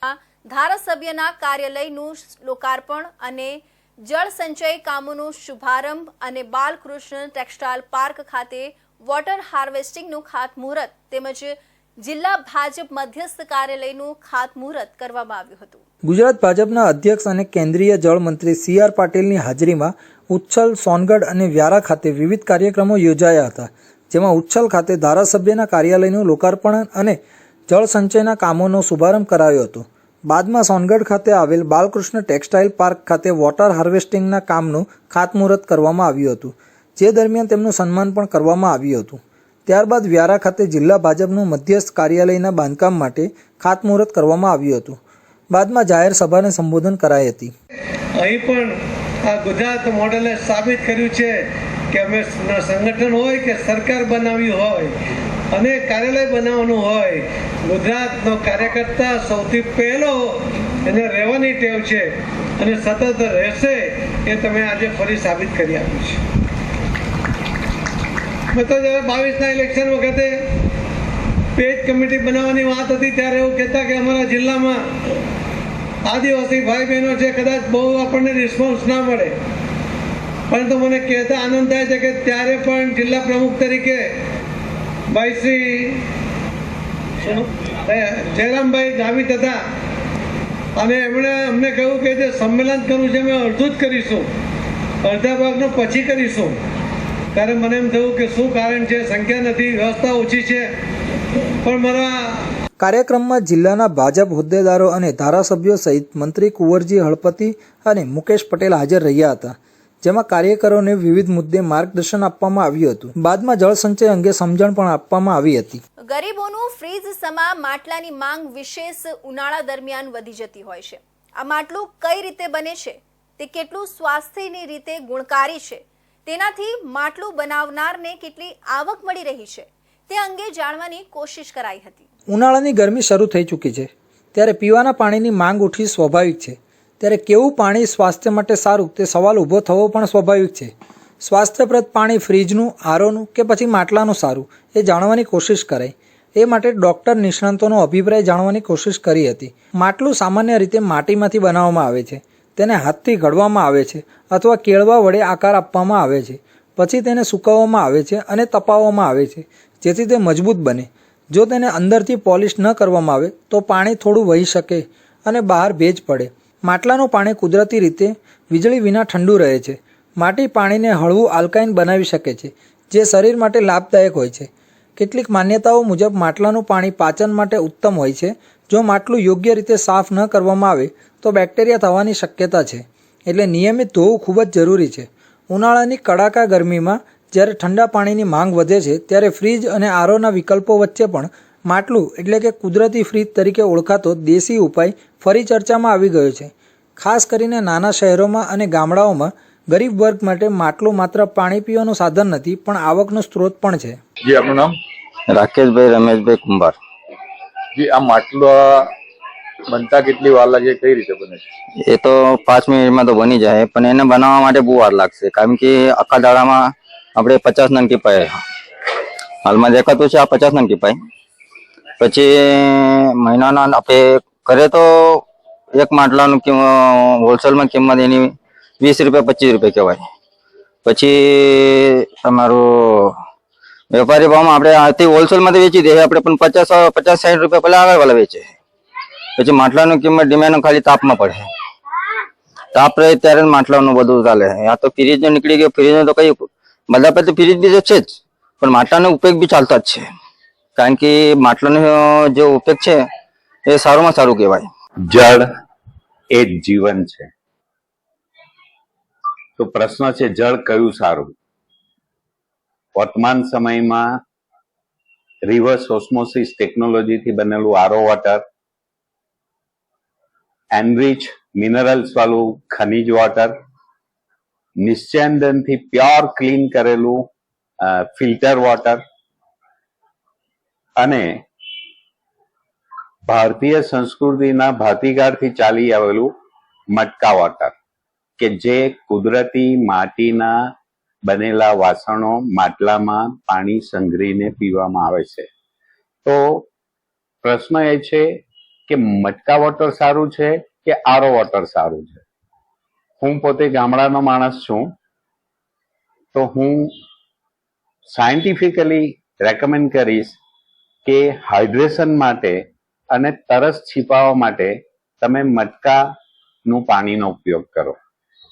ધારાસભ્યના કાર્યાલયનું લોકાર્પણ અને જળ સંચય કામોનો શુભારંભ અને બાલકૃષ્ણ ટેક્સટાઇલ પાર્ક ખાતે વોટર હાર્વેસ્ટિંગનું ખાતમુહૂર્ત તેમજ જિલ્લા ભાજપ મધ્યસ્થ કાર્યાલયનું ખાતમુહૂર્ત કરવામાં આવ્યું હતું। ગુજરાત ભાજપના અધ્યક્ષ અને કેન્દ્રીય જળ મંત્રી CR પાટીલની હાજરીમાં ઉચ્છલ, સોનગઢ અને વ્યારા ખાતે વિવિધ કાર્યક્રમો યોજાયા હતા, જેમાં ઉચ્છલ ખાતે ધારાસભ્યના કાર્યાલયનું લોકાર્પણ અને જળ સંચયના કામોનો શુભારંભ કરાયો હતો। બાદમાં સોનગઢ ખાતે આવેલ બાલકૃષ્ણ ટેક્સટાઇલ પાર્ક ખાતે વોટર હાર્વેસ્ટિંગના કામનું ખાતમુહૂર્ત કરવામાં આવ્યું હતું, જે દરમિયાન તેમનું સન્માન પણ કરવામાં આવ્યું હતું। ત્યારબાદ વ્યારા ખાતે જિલ્લા ભાજપનું મધ્યસ્થ કાર્યાલયના બાંધકામ માટે ખાતમુહૂર્ત કરવામાં આવ્યું હતું। બાદમાં જાહેર સભાને સંબોધન કરાઈ હતી। અહીં પણ આ ગુજરાત મોડેલે સાબિત કર્યું છે કે અમે સંગઠન હોય કે સરકાર બનાવી હોય અને કાર્યાલય બનાવવાનું હોય, ગુજરાતનો કાર્યકર્તા સૌથી પહેલો એને રહેવાની ટેવ છે અને સતત રહેશે, એ તમે આજે ફરી સાબિત કરી આપ્યું છે। મેં તો જ્યારે 22ના ઇલેક્શન વખતે પેજ કમિટી બનાવવાની વાત હતી ત્યારે એવું કહેતા કે અમારા જિલ્લામાં આદિવાસી ભાઈ બહેનો છે, કદાચ બહુ આપણને રિસ્પોન્સ ના મળે, પરંતુ મને કહેતા આનંદ થાય છે કે ત્યારે પણ જિલ્લા પ્રમુખ તરીકે ભાઈ શ્રી જયરામભાઈ ગાવિત હતા અને એમણે અમને કહ્યું કે જે સંમેલન કરવું છે અમે અડધું જ કરીશું, અડધા ભાગનું પછી કરીશું। ત્યારે મને એમ થયું કે શું કારણ છે, સંખ્યા નથી, વ્યવસ્થા ઓછી છે, પણ મારા કાર્યક્રમમાં જિલ્લાના ભાજપ હોદ્દેદારો અને ધારાસભ્યો સહિત મંત્રી કુંવરજી હળપતિ અને મુકેશ પટેલ હાજર રહ્યા હતા, જેમાં કાર્યકરોને વિવિધ મુદ્દે માર્ગદર્શન આપવામાં આવ્યું હતું। બાદમાં જળ સંચય અંગે સમજણ પણ આપવામાં આવી હતી। ગરીબોનું ફ્રીજ સમા માટલાની માંગ વિશેષ ઉનાળા દરમિયાન વધી જતી હોય છે। આ માટલું કઈ રીતે બને છે, તે કેટલું સ્વાસ્થ્યની રીતે ગુણકારી છે, તેનાથી માટલું બનાવનારને કેટલી આવક મળી રહી છે, તે અંગે જાણવાની કોશિશ કરાઈ હતી। ઉનાળાની ગરમી શરૂ થઈ ચૂકી છે, ત્યારે પીવાના પાણીની માંગ ઉઠવી સ્વાભાવિક છે। ત્યારે કેવું પાણી સ્વાસ્થ્ય માટે સારું, તે સવાલ ઊભો થવો પણ સ્વાભાવિક છે। સ્વાસ્થ્યપ્રદ પાણી ફ્રીજનું, આરોનું કે પછી માટલાનું સારું, એ જાણવાની કોશિશ કરાઈ। એ માટે ડૉક્ટર નિષ્ણાંતોનો અભિપ્રાય જાણવાની કોશિશ કરી હતી। માટલું સામાન્ય રીતે માટીમાંથી બનાવવામાં આવે છે, તેને હાથથી ઘડવામાં આવે છે અથવા કેળવા વડે આકાર આપવામાં આવે છે, પછી તેને સૂકવવામાં આવે છે અને તપાવવામાં આવે છે, જેથી તે મજબૂત બને। જો તેને અંદરથી પોલિશ ન કરવામાં આવે તો પાણી થોડું વહી શકે અને બહાર ભેજ પડે। માટલાનું પાણી કુદરતી રીતે વીજળી વિના ઠંડુ રહે છે। માટી પાણીને હળવું આલ્કાઇન બનાવી શકે છે, જે શરીર માટે લાભદાયક હોય છે। કેટલીક માન્યતાઓ મુજબ માટલાનું પાણી પાચન માટે ઉત્તમ હોય છે। જો માટલું યોગ્ય રીતે સાફ ન કરવામાં આવે તો બેક્ટેરિયા થવાની શક્યતા છે, એટલે નિયમિત ધોવું ખૂબ જ જરૂરી છે। ઉનાળાની કડાકા ગરમીમાં જ્યારે ઠંડા પાણીની માંગ વધે છે, ત્યારે ફ્રીજ અને આરોના વિકલ્પો વચ્ચે પણ માટલું એટલે કે કુદરતી ફ્રીજ તરીકે ઓળખાતો દેશી ઉપાય ફરી ચર્ચામાં આવી ગયો છે। ખાસ કરીને નાના શહેરોમાં અને ગામડાઓમાં ગરીબ વર્ગ માટે માટલું માત્ર પાણી પીવાનું સાધન નથી, પણ આવકનો સ્ત્રોત પણ છે। જી, આપનું નામ? રાકેશભાઈ રમેશભાઈ કુંભાર। જી, આ માટલું બનતા કેટલી વાર લાગે, કઈ રીતે બને છે? એ તો 5 મિનિટમાં તો બની જાય, પણ એને બનાવવા માટે બહુ વાર લાગશે, કારણ કે આખા દાડામાં આપણે 50 નંગ ટીપાય, હાલમાં દેખાતું છે આ 50 નંગ ટીપાય, પછી મહિનાના આપણે કરે તો એક માટલાનું હોલસેલમાં કિંમત એની 20 રૂપિયા 25 રૂપિયા કહેવાય। પછી તમારું વેપારી ભાવમાં આપણે આથી હોલસેલમાંથી વેચી દે આપણે, પણ 50-60 રૂપિયા પહેલા આગળવાળા વેચે। પછી માટલાનું કિંમત ડિમાન્ડ ખાલી તાપમાં પડે, તાપ રહે ત્યારે માટલાનું બધું ચાલે। આ તો ફ્રીજ નીકળી ગયો, ફ્રીજનો તો કઈ બધા પાસે ફ્રીજ બી છે જ, પણ માટલાનો ઉપયોગ બી ચાલતા જ છે, કારણ કે માટલાનો જે ઉપયોગ છે એ સારુંમાં સારું કહેવાય। જળ એ જ જીવન છે, તો પ્રશ્ન છે જળ કયું સારું? વર્તમાન સમયમાં રિવર્સ ઓસ્મોસિસ ટેકનોલોજીથી બનેલું આરો વોટર, એનરીચ મિનરલ્સ વાળું ખનિજ વોટર, નિશ્ચંદનથી પ્યોર ક્લીન કરેલું ફિલ્ટર વોટર અને ભારતીય સંસ્કૃતિના ભાતીગાળથી ચાલી આવેલું મટકા વોટર, કે જે કુદરતી માટીના બનેલા વાસણો માટલામાં પાણી સંગ્રહીને પીવામાં આવે છે। તો પ્રશ્ન એ છે કે મટકા વોટર સારું છે કે આરો વોટર સારું છે. હું પોતે ગામડાનો માણસ છું, તો હું સાયન્ટિફિકલી રેકમેન્ડ કરીશ કે હાઇડ્રેશન માટે અને તરસ છીપાવવા માટે તમે મટકાનું પાણીનો ઉપયોગ કરો.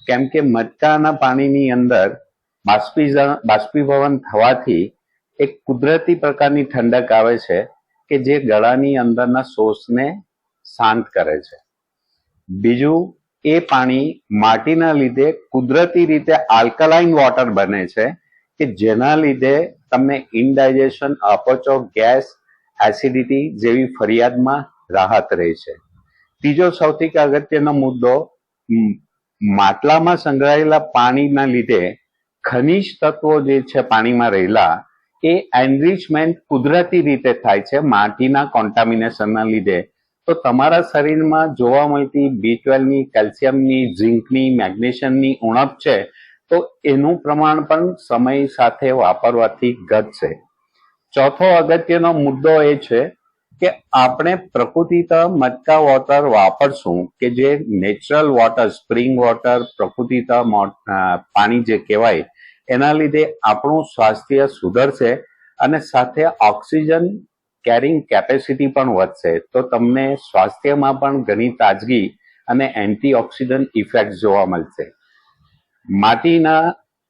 કેમ કે મટકાના પાણીની અંદર બાષ્પીભવન થવાથી એક કુદરતી પ્રકારની ઠંડક આવે છે કે જે ગળાની અંદરના શોષને શાંત કરે છે. બીજું, એ પાણી માટીના લીધે કુદરતી રીતે આલ્કલાઇન વોટર બને છે કે જેના લીધે તમને ઇનડાઇજેશન, અપચો, ગેસ, એસિડિટી જેવી ફરિયાદમાં રાહત રહે છે. ત્રીજો સૌથી અગત્યનો મુદ્દો, માટલામાં સંગ્રહાયેલા પાણીના લીધે ખનિજ તત્વો જે છે પાણીમાં રહેલા એ એનરિચમેન્ટ કુદરતી રીતે થાય છે માટીના કોન્ટામિનેશનના લીધે. તો તમારા શરીરમાં જોવા મળતી B12ની, કેલ્શિયમની, ઝિંકની, મેગ્નેશિયમની ઉણપ છે તો એનું પ્રમાણ પણ સમય સાથે વાપરવાથી ઘટશે. ચોથો અગત્યનો મુદ્દો એ છે કે આપણે પ્રકૃતિત મટકા વોટર વાપરશું કે જે નેચરલ વોટર, સ્પ્રિંગ વોટર, પ્રકૃતિત પાણી જે કહેવાય, એના લીધે આપણું સ્વાસ્થ્ય સુધરશે અને સાથે ઓક્સિજન કેરિંગ કેપેસિટી પણ વધશે. તો તમને સ્વાસ્થ્યમાં પણ ઘણી તાજગી અને એન્ટીઓક્સિડન્ટ ઇફેક્ટ જોવા મળશે. માટીના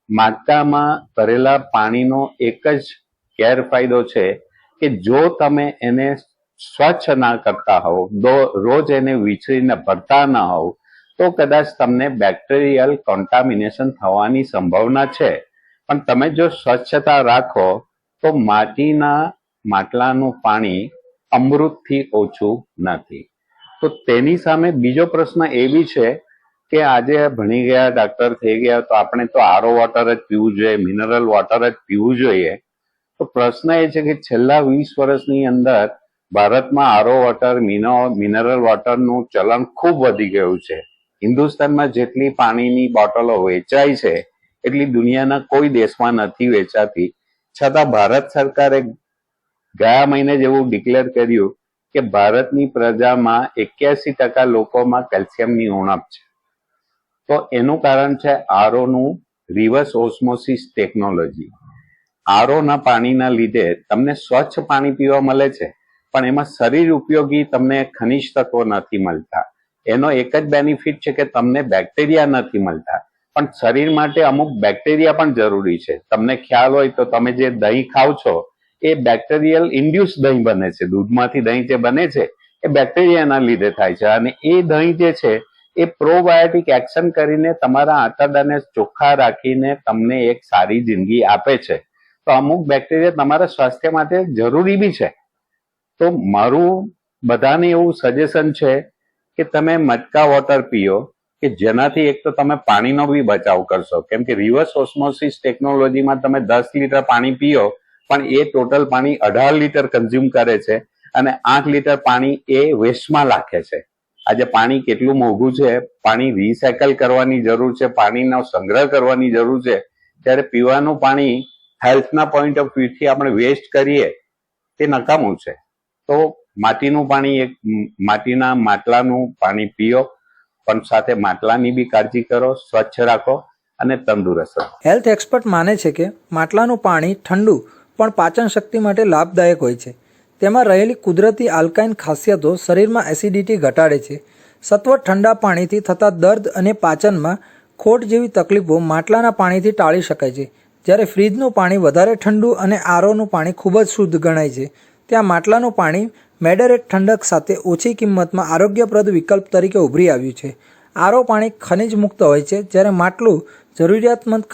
માટકામાં ભરેલા પાણીનો એક જ ગેરફાયદો છે કે જો તમે એને સ્વચ્છ ના કરતા હોવ, રોજ એને વીછળીને ભરતા ન હોવ, તો કદાચ તમને બેક્ટેરિયલ કોન્ટામિનેશન થવાની સંભાવના છે. પણ તમે જો સ્વચ્છતા રાખો તો માટીના માટલાનું પાણી અમૃતથી ઓછું નથી. તો તેની સામે બીજો પ્રશ્ન એ બી છે કે આજે ભણી ગયા, ડાક્ટર થઈ ગયા, તો આપણે તો આરો વોટર જ પીવું જોઈએ, મિનરલ વોટર જ પીવું જોઈએ. તો પ્રશ્ન એ છે કે છેલ્લા 20 વર્ષની અંદર ભારતમાં આરો વોટર, મિનરલ વોટરનું ચલણ ખૂબ વધી ગયું છે. હિન્દુસ્તાનમાં જેટલી પાણીની બોટલો વેચાય છે એટલી દુનિયાના કોઈ દેશમાં નથી વેચાતી. છતાં ભારત સરકારે ગયા મહિને જ એવું ડિક્લેર કર્યું કે ભારતની પ્રજામાં 81% લોકોમાં કેલ્શિયમની ઉણપ છે. તો એનું કારણ છે આરોનું રિવર્સ ઓસ્મોસિસ ટેકનોલોજી. આરોના પાણીના લીધે તમને સ્વચ્છ પાણી પીવા મળે છે, પણ એમાં શરીર ઉપયોગી તમને ખનિજ તત્વો નથી મળતા. એનો એક જ બેનિફિટ છે કે તમને બેક્ટેરિયા નથી મળતા, પણ શરીર માટે અમુક બેક્ટેરિયા પણ જરૂરી છે. તમને ખ્યાલ હોય તો તમે જે દહીં ખાવ છો એ બેક્ટેરિયલ ઇન્ડ્યુસ દહીં બને છે. દૂધમાંથી દહીં જે બને છે એ બેક્ટેરિયાના લીધે થાય છે, અને એ દહીં જે છે એ પ્રોબાયોટિક એક્શન કરીને તમારા આંતરડાને ચોખ્ખા રાખીને તમને એક સારી જિંદગી આપે છે. તો અમુક બેક્ટેરિયા તમારા સ્વાસ્થ્ય માટે જરૂરી બી છે. તો મારું બધાને એવું સજેશન છે કે તમે મટકા વોટર પીઓ કે જેનાથી એક તો તમે પાણીનો બી બચાવ કરશો. કેમ કે રિવર્સ ઓસ્મોસિસ ટેકનોલોજીમાં તમે 10 લીટર પાણી પીઓ પણ એ ટોટલ પાણી 18 લીટર કન્ઝ્યુમ કરે છે અને 8 લીટર પાણી એ વેસ્ટમાં નાખે છે. આજે પાણી કેટલું મોંઘું છે, પાણી રિસાયકલ કરવાની જરૂર છે, પાણીનો સંગ્રહ કરવાની જરૂર છે, ત્યારે પીવાનું પાણી હેલ્થના પોઈન્ટ ઓફ વ્યૂથી આપણે વેસ્ટ કરીએ તે નકામું છે. તો માટીનું પાણી, એક માટીના માટલાનું પાણી પીઓ, પણ સાથે માટલાની બી કાળજી કરો, સ્વચ્છ રાખો અને તંદુરસ્ત રહો. હેલ્થ એક્સપર્ટ માને છે કે માટલાનું પાણી ઠંડુ પણ પાચન શક્તિ માટે લાભદાયક હોય છે. તેમાં રહેલી કુદરતી આલ્કાઇન ખાસિયતો શરીરમાં એસિડિટી ઘટાડે છે. સત્વર ઠંડા પાણીથી થતા દર્દ અને પાચનમાં ખોટ જેવી તકલીફો માટલાના પાણીથી ટાળી શકાય છે. જ્યારે ફ્રીજનું પાણી વધારે ઠંડુ અને આરોનું પાણી ખૂબ જ શુદ્ધ ગણાય છે, ત્યાં માટલાનું પાણી મેડરેટ ઠંડક સાથે ઓછી કિંમતમાં આરોગ્યપ્રદ વિકલ્પ તરીકે ઉભરી આવ્યું છે. આરો પાણી ખનિજ મુક્ત હોય છે, જ્યારે માટલું જરૂરિયાતમંદ